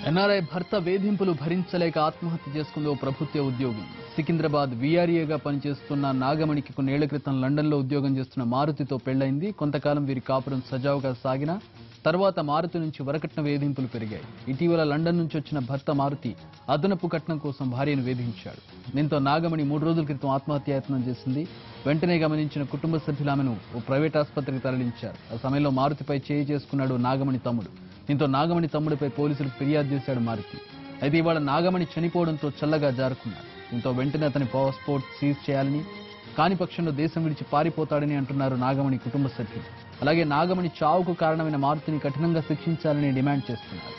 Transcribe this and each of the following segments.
NRI భర్త వేధింపులు భరించలేక ఆత్మహత్య చేసుకుంది ఓ ప్రభుత్వ ఉద్యోగి. సికింద్రాబాద్ వీఆర్ఏగా పనిచేస్తున్న నాగమణికి కొన్నేళ్ల క్రితం లండన్లో ఉద్యోగం చేస్తున్న మారుతితో పెళ్లైంది. కొంతకాలం వీరి కాపురం సజావుగా సాగినా తర్వాత మారుతి నుంచి వరకట్న వేధింపులు పెరిగాయి. ఇటీవల లండన్ నుంచి వచ్చిన భర్త మారుతి అదనపు కట్నం కోసం భార్యను వేధించాడు. దీంతో నాగమణి 3 రోజుల క్రితం ఆత్మహత్యాయత్నం చేసింది. వెంటనే గమనించిన కుటుంబ సభ్యులు ఆమెను ఓ ప్రైవేట్ ఆసుపత్రికి తరలించారు. ఆ సమయంలో మారుతిపై చేయి చేసుకున్నాడు నాగమణి తమ్ముడు. దీంతో నాగమణి తమ్ముడిపై పోలీసులు ఫిర్యాదు చేశాడు మారుతి. అయితే ఇవాళ నాగమణి చనిపోవడంతో చల్లగా జారుకున్నాడు. దీంతో వెంటనే అతని పాస్పోర్ట్ సీజ్ చేయాలని, కాని పక్షంలో దేశం విడిచి పారిపోతాడని అంటున్నారు నాగమణి కుటుంబ సభ్యులు. అలాగే నాగమణి చావుకు కారణమైన మారుతిని కఠినంగా శిక్షించాలని డిమాండ్ చేస్తున్నారు.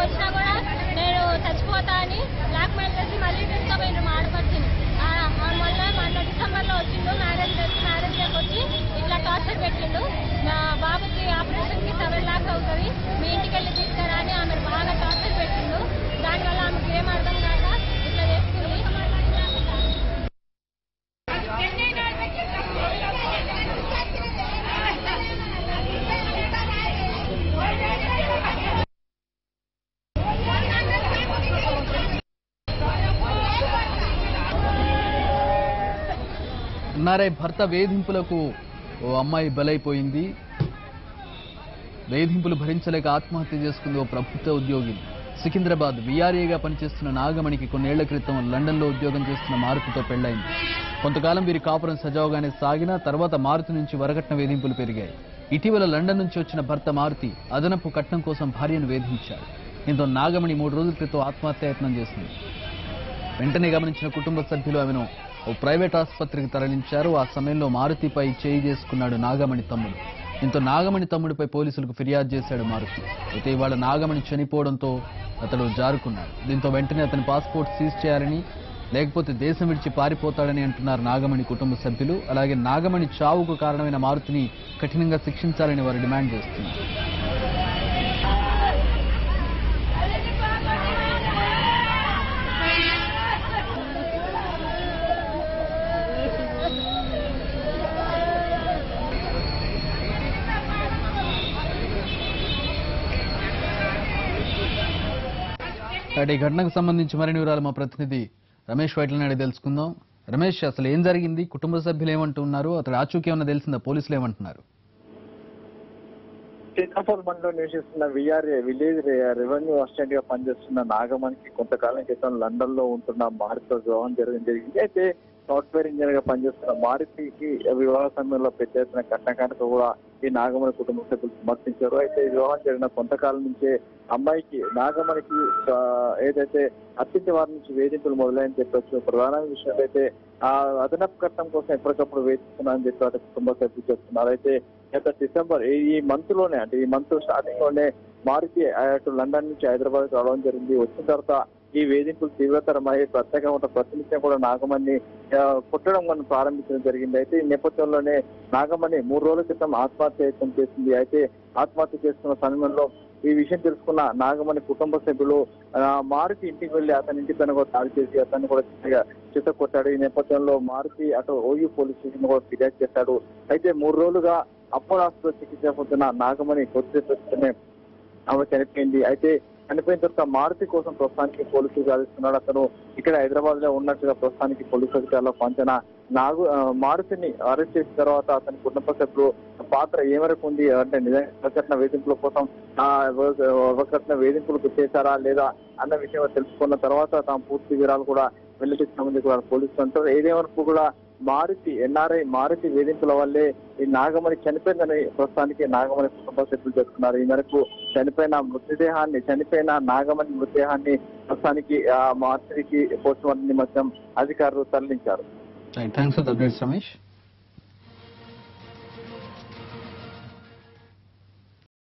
వచ్చినా కూడా నేను చచ్చిపోతా అని బ్లాక్ మెయిల్ చేసి మళ్ళీ తీసుకుపోయిండ్రు మా ఆడపడిచిని. మళ్ళీ మొన్న డిసెంబర్లో వచ్చిండు మ్యారేజ్ డేకి వచ్చి ఇట్లా టార్చర్ పెట్టిండు. నా బాబుకి ఆపరేషన్కి 7 lakhs అవుతుంది, మీ ఇంటికి వెళ్ళి తీసుకురా అని ఆమె బాగా టార్చర్ పెట్టిండు. దానివల్ల ఆమెకి ఏం అర్థం కాక ఇట్లా చేసుకుంది. ఎన్ఆర్ఐ భర్త వేధింపులకు ఓ అమ్మాయి బలైపోయింది. వేధింపులు భరించలేక ఆత్మహత్య చేసుకుంది ఓ ప్రభుత్వ ఉద్యోగి. సికింద్రాబాద్ వీఆర్ఏగా పనిచేస్తున్న నాగమణికి కొన్నేళ్ల క్రితం లండన్లో ఉద్యోగం చేస్తున్న మారుతితో పెళ్లైంది. కొంతకాలం వీరి కాపురం సజావుగానే సాగినా తర్వాత మారుతి నుంచి వరకట్న వేధింపులు పెరిగాయి. ఇటీవల లండన్ నుంచి వచ్చిన భర్త మారుతి అదనపు కట్నం కోసం భార్యను వేధించాడు. దీంతో నాగమణి 3 రోజుల క్రితం ఆత్మహత్యాయత్నం చేసింది. వెంటనే గమనించిన కుటుంబ సభ్యులు ఆమెను ఓ ప్రైవేట్ ఆసుపత్రికి తరలించారు. ఆ సమయంలో మారుతిపై చేయి చేసుకున్నాడు నాగమణి తమ్ముడు. దీంతో నాగమణి తమ్ముడిపై పోలీసులకు ఫిర్యాదు చేశాడు మారుతి. అయితే ఇవాళ నాగమణి చనిపోవడంతో అతడు జారుకున్నాడు. దీంతో వెంటనే అతని పాస్పోర్ట్ సీజ్ చేయాలని, లేకపోతే దేశం విడిచి పారిపోతాడని అంటున్నారు నాగమణి కుటుంబ సభ్యులు. అలాగే నాగమణి చావుకు కారణమైన మారుతిని కఠినంగా శిక్షించాలని వారు డిమాండ్ చేస్తున్నారు. ఈ ఘటనకు సంబంధించి మరిన్ని వివరాలు మా ప్రతినిధి రమేష్ వైట్లని తెలుసుకుందాం. రమేష్, అసలు ఏం జరిగింది? కుటుంబ సభ్యులు ఏమంటున్నారు? అతడు ఆచూకీ ఏమన్నా తెలిసిందా? పోలీసులు ఏమంటున్నారు? సీతాఫల్ మండలో నివసిస్తున్న వీఆర్ఏ విలేజ్ రెవెన్యూ అసిస్టెంట్ గా పనిచేస్తున్న నాగమణికి కొంతకాలం క్రితం లండన్ లో ఉంటున్న మారుతితో వివాహం జరిగింది. అయితే సాఫ్ట్వేర్ ఇంజనీర్ గా పనిచేస్తున్న మారుతికి వివాహ సమయంలో పెద్ద ఎత్తున కట్నకానుక కూడా ఈ నాగమణి కుటుంబ సభ్యులు సమర్పించారు. అయితే ఈ వివాహం జరిగిన కొంతకాలం నుంచే అమ్మాయికి నాగమణికి ఏదైతే అత్యంత వారి నుంచి వేధింపులు మొదలైన చెప్పొచ్చు. ప్రధాన విషయం అయితే ఆ అదనపు కట్నం కోసం ఎప్పటికప్పుడు వేధిస్తున్నారని చెప్పి అటు కుటుంబ సభ్యులు చెప్తున్నారు. అయితే గత డిసెంబర్ ఈ మంత్ స్టార్టింగ్ లోనే మారుతి అటు లండన్ నుంచి హైదరాబాద్ రావడం జరిగింది. వచ్చిన తర్వాత ఈ వేధింపులు తీవ్రతరమై ప్రత్యేకంగా ప్రతినిత్యం కూడా నాగమణి కొట్టడం మనం ప్రారంభించడం జరిగింది. అయితే ఈ నేపథ్యంలోనే నాగమణి 3 రోజుల క్రితం ఆత్మహత్య చేసింది. అయితే ఆత్మహత్య చేసుకున్న సమయంలో ఈ విషయం తెలుసుకున్న నాగమణి కుటుంబ సభ్యులు మారుతి ఇంటికి వెళ్లి అతని ఇంటి పైన కూడా దాడి చేసి అతన్ని కూడా చిత్త కొట్టాడు. ఈ నేపథ్యంలో మారుతి అటు ఓయూ పోలీస్ స్టేషన్ కూడా ఫిర్యాదు చేశాడు. అయితే 3 రోజులుగా అపోలో హాస్పిటల్ చికిత్స పొందిన నాగమణి కొద్దిసేపు ఆమె చనిపోయింది. అయితే చనిపోయిన తర్వాత మారుతి కోసం ప్రస్తుతానికి పోలీసులు గాలిస్తున్నాడు. అతను ఇక్కడ హైదరాబాద్ లో ఉన్నట్టుగా ప్రస్తుతానికి పోలీసు అధికారుల పంచన మారుతిని అరెస్ట్ చేసిన తర్వాత అతని కుటుంబ సభ్యులు పాత్ర ఏమరకు ఉంది అంటే నిజంగా వేధింపుల కోసం వరకట్న వేధింపులు చేశారా లేదా అన్న విషయం తెలుసుకున్న తర్వాత తాము పూర్తి వివరాలు కూడా వెల్లడించామని కూడా పోలీసులు అంటారు. ఏదేమరకు కూడా ఎన్ఆర్ఐ మారుతి వేధింపుల వల్లే ఈ నాగమణి చనిపోయిందని ప్రస్తుతానికి నాగమణి కుటుంబ సభ్యులు చెప్తున్నారు. ఈ మేరకు చనిపోయిన నాగమణి మృతదేహాన్ని ప్రస్తుతానికి మారుతికి పోస్ట్ మార్టం నిమిత్తం అధికారులు తరలించారు. Thanks for the updates Ramesh.